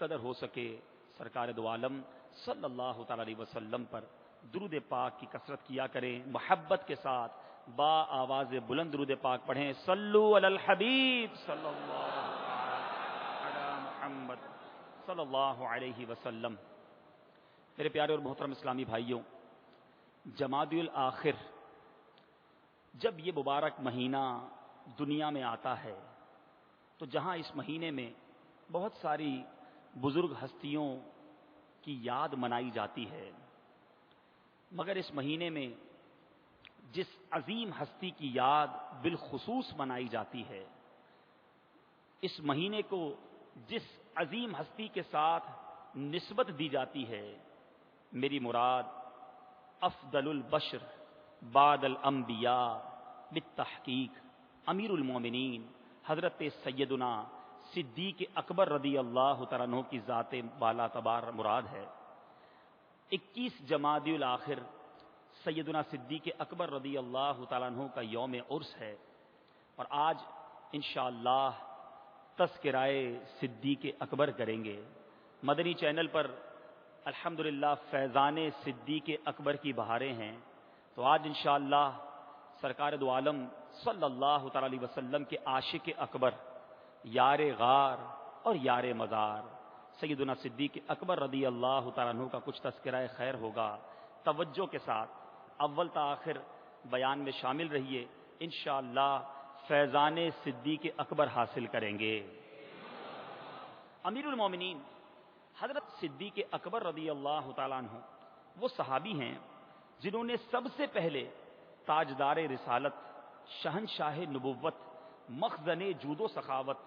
قدر ہو سکے سرکار دو عالم صلی اللہ تعالی علیہ وسلم پر درود پاک کی کثرت کیا کریں، محبت کے ساتھ با آواز بلند درود پاک پڑھیں، صلو علی الحبیب صلی اللہ علی محمد صلی اللہ علیہ وسلم۔ میرے پیارے اور محترم اسلامی بھائیوں، جمادی الآخر جب یہ مبارک مہینہ دنیا میں آتا ہے تو جہاں اس مہینے میں بہت ساری بزرگ ہستیوں کی یاد منائی جاتی ہے، مگر اس مہینے میں جس عظیم ہستی کی یاد بالخصوص منائی جاتی ہے، اس مہینے کو جس عظیم ہستی کے ساتھ نسبت دی جاتی ہے، میری مراد افضل البشر بعد الانبیاء بالتحقیق امیر المومنین حضرت سیدنا صدیق اکبر رضی اللہ تعالیٰ عنہ کی ذات بالا تبار مراد ہے۔ 21 جمادی الآخر سیدنا صدیق اکبر رضی اللہ تعالیٰ عنہ کا یوم عرس ہے، اور آج انشاءاللہ تذکرائے صدیق اکبر کریں گے۔ مدنی چینل پر الحمدللہ فیضان صدیق اکبر کی بہاریں ہیں، تو آج انشاءاللہ سرکار دو عالم صلی اللہ تعالی علیہ وسلم کے عاشق اکبر، یار غار اور یار مزار سیدنا صدیق اکبر رضی اللہ تعالیٰ عنہ کا کچھ تذکرہ خیر ہوگا۔ توجہ کے ساتھ اول تا آخر بیان میں شامل رہیے، انشاءاللہ فیضان صدیق اکبر حاصل کریں گے۔ امیر المومنین حضرت صدیق اکبر رضی اللہ تعالیٰ عنہ وہ صحابی ہیں جنہوں نے سب سے پہلے تاجدار رسالت، شہنشاہ نبوت، مخزن جود و سخاوت،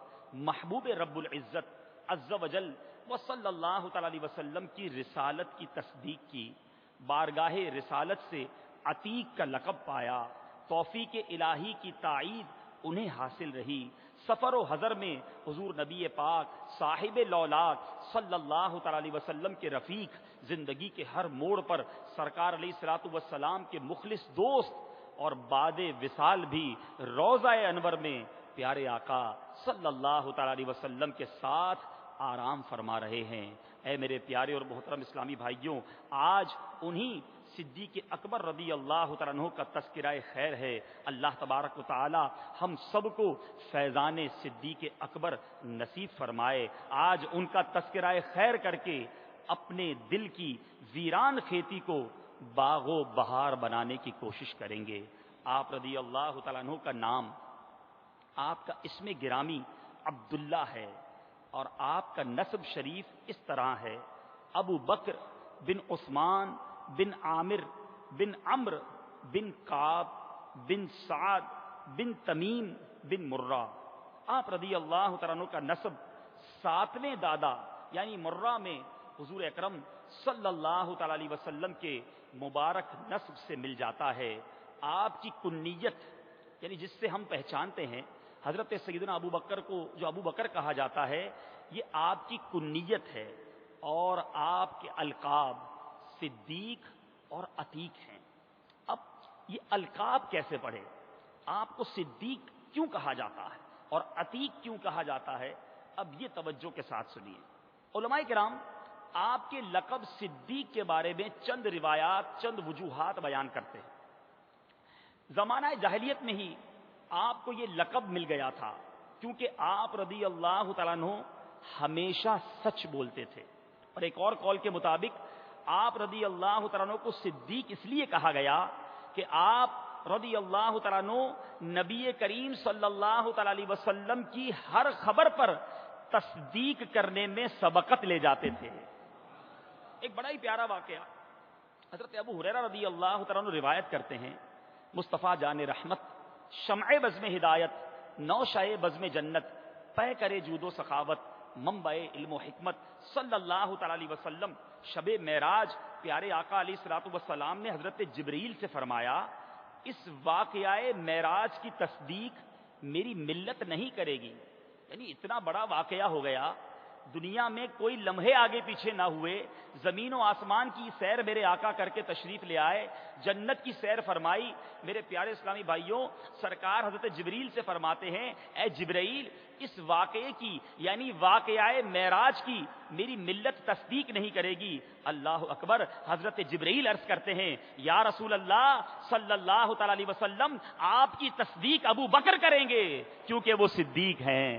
محبوب رب العزت عز و جل و صلی اللہ تعالی علیہ وسلم کی رسالت کی تصدیق کی، بارگاہ رسالت سے عتیق کا لقب پایا، توفیق الہی کی تائید انہیں حاصل رہی، سفر و حضر میں حضور نبی پاک صاحب لولاک صلی اللہ تعالی علیہ وسلم کے رفیق، زندگی کے ہر موڑ پر سرکار علیہ الصلوۃ والسلام کے مخلص دوست، اور بعد وصال بھی روضہ انور میں پیارے آقا صلی اللہ تعالی علیہ وسلم کے ساتھ آرام فرما رہے ہیں۔ اے میرے پیارے اور محترم اسلامی بھائیوں، آج انہی صدیق اکبر رضی اللہ تعالیٰ عنہ کا تذکرہ خیر ہے۔ اللہ تبارک و تعالی ہم سب کو فیضان صدیق اکبر نصیب فرمائے۔ آج ان کا تذکرہ خیر کر کے اپنے دل کی ویران کھیتی کو باغ و بہار بنانے کی کوشش کریں گے۔ آپ رضی اللہ تعالیٰ عنہ کا نام، آپ کا اسم گرامی عبداللہ ہے، اور آپ کا نسب شریف اس طرح ہے: ابو بکر بن عثمان بن عامر بن عمر بن کعب بن سعد بن تمیم بن مرہ۔ آپ رضی اللہ تعالیٰ عنہ کا نسب 7ویں دادا یعنی مرہ میں حضور اکرم صلی اللہ تعالی علیہ وسلم کے مبارک نسب سے مل جاتا ہے۔ آپ کی کنیت یعنی جس سے ہم پہچانتے ہیں حضرت سیدنا ابو بکر کو، جو ابو بکر کہا جاتا ہے، یہ آپ کی کنیت ہے، اور آپ کے القاب صدیق اور عتیق ہیں۔ اب یہ القاب کیسے پڑھے؟ آپ کو صدیق کیوں کہا جاتا ہے اور عتیق کیوں کہا جاتا ہے؟ اب یہ توجہ کے ساتھ سنیے۔ علماء کرام آپ کے لقب صدیق کے بارے میں چند روایات، چند وجوہات بیان کرتے ہیں۔ زمانہ جاہلیت میں ہی آپ کو یہ لقب مل گیا تھا کیونکہ آپ رضی اللہ تعالیٰ عنہ ہمیشہ سچ بولتے تھے، اور ایک اور قول کے مطابق آپ رضی اللہ تعالیٰ عنہ کو صدیق اس لیے کہا گیا کہ آپ رضی اللہ تعالیٰ عنہ نبی کریم صلی اللہ تعالیٰ علیہ وسلم کی ہر خبر پر تصدیق کرنے میں سبقت لے جاتے تھے۔ ایک بڑا ہی پیارا واقعہ حضرت ابو ہریرہ رضی اللہ تعالیٰ عنہ روایت کرتے ہیں، مصطفیٰ جان رحمت، شمع بزم ہدایت، نوشہ بزم جنت، پے کرے جود و سخاوت، منبع علم و حکمت صلی اللہ تعالی علیہ وسلم، شب معراج پیارے آقا علیہ الصلوۃ والسلام نے حضرت جبریل سے فرمایا، اس واقعہ معراج کی تصدیق میری ملت نہیں کرے گی۔ یعنی اتنا بڑا واقعہ ہو گیا دنیا میں کوئی لمحے آگے پیچھے نہ ہوئے، زمین و آسمان کی سیر میرے آقا کر کے تشریف لے آئے، جنت کی سیر فرمائی۔ میرے پیارے اسلامی بھائیوں، سرکار حضرت جبریل سے فرماتے ہیں، اے جبرائیل، اس واقعے کی یعنی واقعہ معراج کی میری ملت تصدیق نہیں کرے گی۔ اللہ اکبر۔ حضرت جبرائیل عرض کرتے ہیں، یا رسول اللہ صلی اللہ تعالی علیہ وسلم، آپ کی تصدیق ابو بکر کریں گے کیونکہ وہ صدیق ہیں۔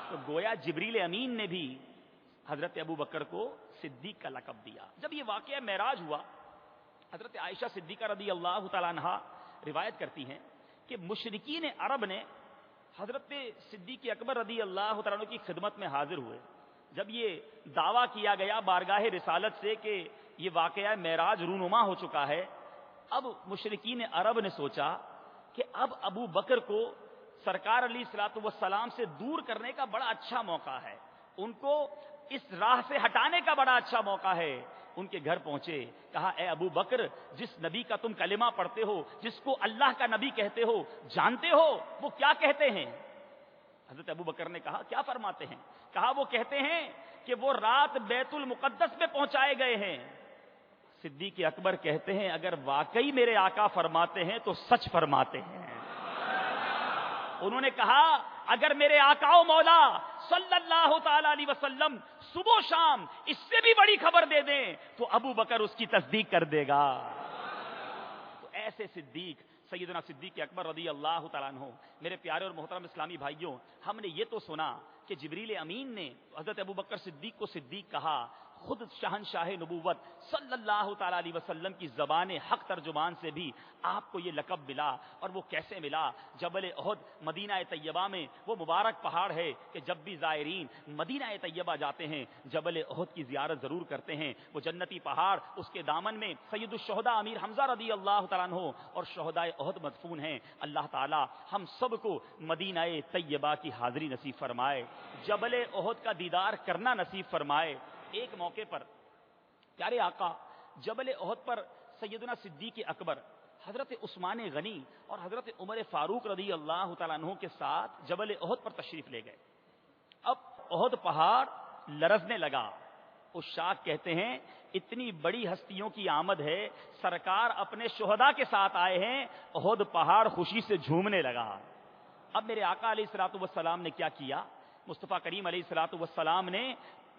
تو گویا جبریل امین نے بھی حضرت ابو بکر کو صدیق کا لقب دیا۔ جب یہ واقعہ معراج ہوا، حضرت عائشہ صدیقہ رضی اللہ تعالیٰ عنہا روایت کرتی ہیں کہ مشرکین عرب نے حضرت صدیق اکبر رضی اللہ تعالیٰ عنہ کی خدمت میں حاضر ہوئے۔ جب یہ دعویٰ کیا گیا بارگاہ رسالت سے کہ یہ واقعہ معراج رونما ہو چکا ہے، اب مشرکین عرب نے سوچا کہ اب ابو بکر کو سرکار علیہ الصلوۃ والسلام سے دور کرنے کا بڑا اچھا موقع ہے، ان کو اس راہ سے ہٹانے کا بڑا اچھا موقع ہے۔ ان کے گھر پہنچے، کہا، اے ابو بکر، جس نبی کا تم کلمہ پڑھتے ہو، جس کو اللہ کا نبی کہتے ہو، جانتے ہو وہ کیا کہتے ہیں؟ حضرت ابو بکر نے کہا، کیا فرماتے ہیں؟ کہا، وہ کہتے ہیں کہ وہ رات بیت المقدس میں پہنچائے گئے ہیں۔ صدیق اکبر کہتے ہیں، اگر واقعی میرے آقا فرماتے ہیں تو سچ فرماتے ہیں۔ انہوں نے کہا، اگر میرے آقا و مولا صلی اللہ تعالی علیہ وسلم صبح و شام اس سے بھی بڑی خبر دے دیں تو ابو بکر اس کی تصدیق کر دے گا۔ تو ایسے صدیق سیدنا صدیق اکبر رضی اللہ تعالیٰ عنہ، میرے پیارے اور محترم اسلامی بھائیوں، ہم نے یہ تو سنا کہ جبریل امین نے حضرت ابو بکر صدیق کو صدیق کہا، خود شہنشاہ نبوت صلی اللہ تعالی علیہ وسلم کی زبان حق ترجمان سے بھی آپ کو یہ لقب ملا۔ اور وہ کیسے ملا؟ جبل احد مدینہ طیبہ میں وہ مبارک پہاڑ ہے کہ جب بھی زائرین مدینہ طیبہ جاتے ہیں جبل احد کی زیارت ضرور کرتے ہیں۔ وہ جنتی پہاڑ، اس کے دامن میں سید الشہداء امیر حمزہ رضی اللہ تعالیٰ عنہ اور شہدائے احد مدفون ہیں۔ اللہ تعالی ہم سب کو مدینہ طیبہ کی حاضری نصیب فرمائے، جبل احد کا دیدار کرنا نصیب فرمائے۔ ایک موقع پر پیارے آقا جبل احد پر سیدنا صدیق اکبر، حضرت عثمان غنی اور حضرت عمر فاروق رضی اللہ تعالیٰ عنہ کے ساتھ جبل احد پر تشریف لے گئے۔ اب احد پہاڑ لرزنے لگا۔ عشاق کہتے ہیں اتنی بڑی ہستیوں کی آمد ہے، سرکار اپنے شہداء کے ساتھ آئے ہیں، احد پہاڑ خوشی سے جھومنے لگا۔ اب میرے آقا علیہ الصلوۃ والسلام نے کیا کیا؟ مصطفیٰ کریم علیہ الصلوۃ والسلام نے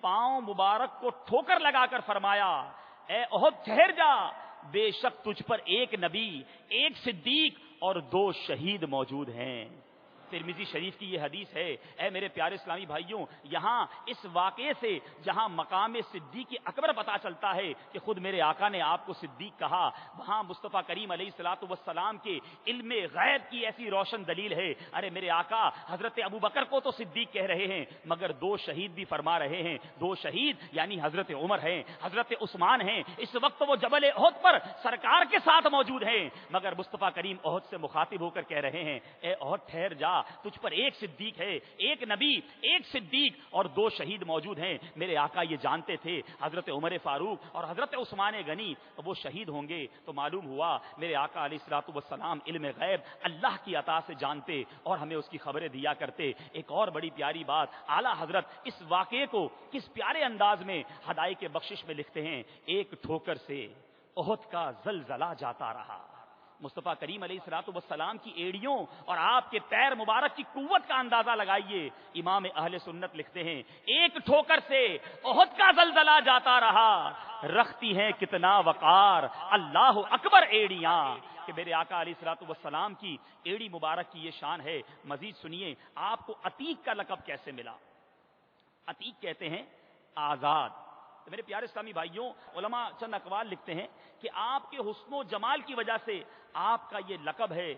پاؤں مبارک کو ٹھوکر لگا کر فرمایا، اے احد ٹھہر جا، بے شک تجھ پر ایک نبی، ایک صدیق اور 2 شہید موجود ہیں۔ ترمذی شریف کی یہ حدیث ہے۔ اے میرے پیارے اسلامی بھائیوں، یہاں اس واقعے سے جہاں مقام صدیق اکبر پتہ چلتا ہے کہ خود میرے آقا نے آپ کو صدیق کہا، وہاں مصطفیٰ کریم علیہ الصلوۃ والسلام کے علم غیب کی ایسی روشن دلیل ہے۔ ارے میرے آقا حضرت ابو بکر کو تو صدیق کہہ رہے ہیں، مگر 2 شہید بھی فرما رہے ہیں۔ 2 شہید یعنی حضرت عمر ہیں، حضرت عثمان ہیں۔ اس وقت وہ جبل احد پر سرکار کے ساتھ موجود ہیں، مگر مصطفیٰ کریم احد سے مخاطب ہو کر کہہ رہے ہیں، اے احد ٹھہر جا، تجھ پر ایک صدیق ہے، ایک نبی، ایک صدیق اور 2 شہید موجود ہیں۔ میرے آقا یہ جانتے تھے حضرت عمر فاروق اور حضرت عثمان غنی وہ شہید ہوں گے، تو معلوم ہوا میرے آقا علیہ الصلوۃ والسلام علم غیب اللہ کی عطا سے جانتے اور ہمیں اس کی خبریں دیا کرتے۔ ایک اور بڑی پیاری بات، اعلیٰ حضرت اس واقعے کو کس پیارے انداز میں ہدایت کے بخشش میں لکھتے ہیں، ایک ٹھوکر سے احد کا زلزلہ جاتا رہا۔ مصطفیٰ کریم علیہ الصلوۃ والسلام کی ایڑیوں اور آپ کے پیر مبارک کی قوت کا اندازہ لگائیے۔ امام اہل سنت لکھتے ہیں، ایک ٹھوکر سے احد کا زلزلہ جاتا رہا، رکھتی ہیں کتنا وقار اللہ اکبر ایڑیاں۔ کہ میرے آقا علیہ الصلوۃ والسلام کی ایڑی مبارک کی یہ شان ہے۔ مزید سنیے، آپ کو عتیق کا لقب کیسے ملا؟ عتیق کہتے ہیں آزاد۔ میرے پیارے اسلامی بھائیوں، علماء چند اقوال لکھتے ہیں کہ آپ کے حسن و جمال کی وجہ سے آپ کا یہ لقب ہے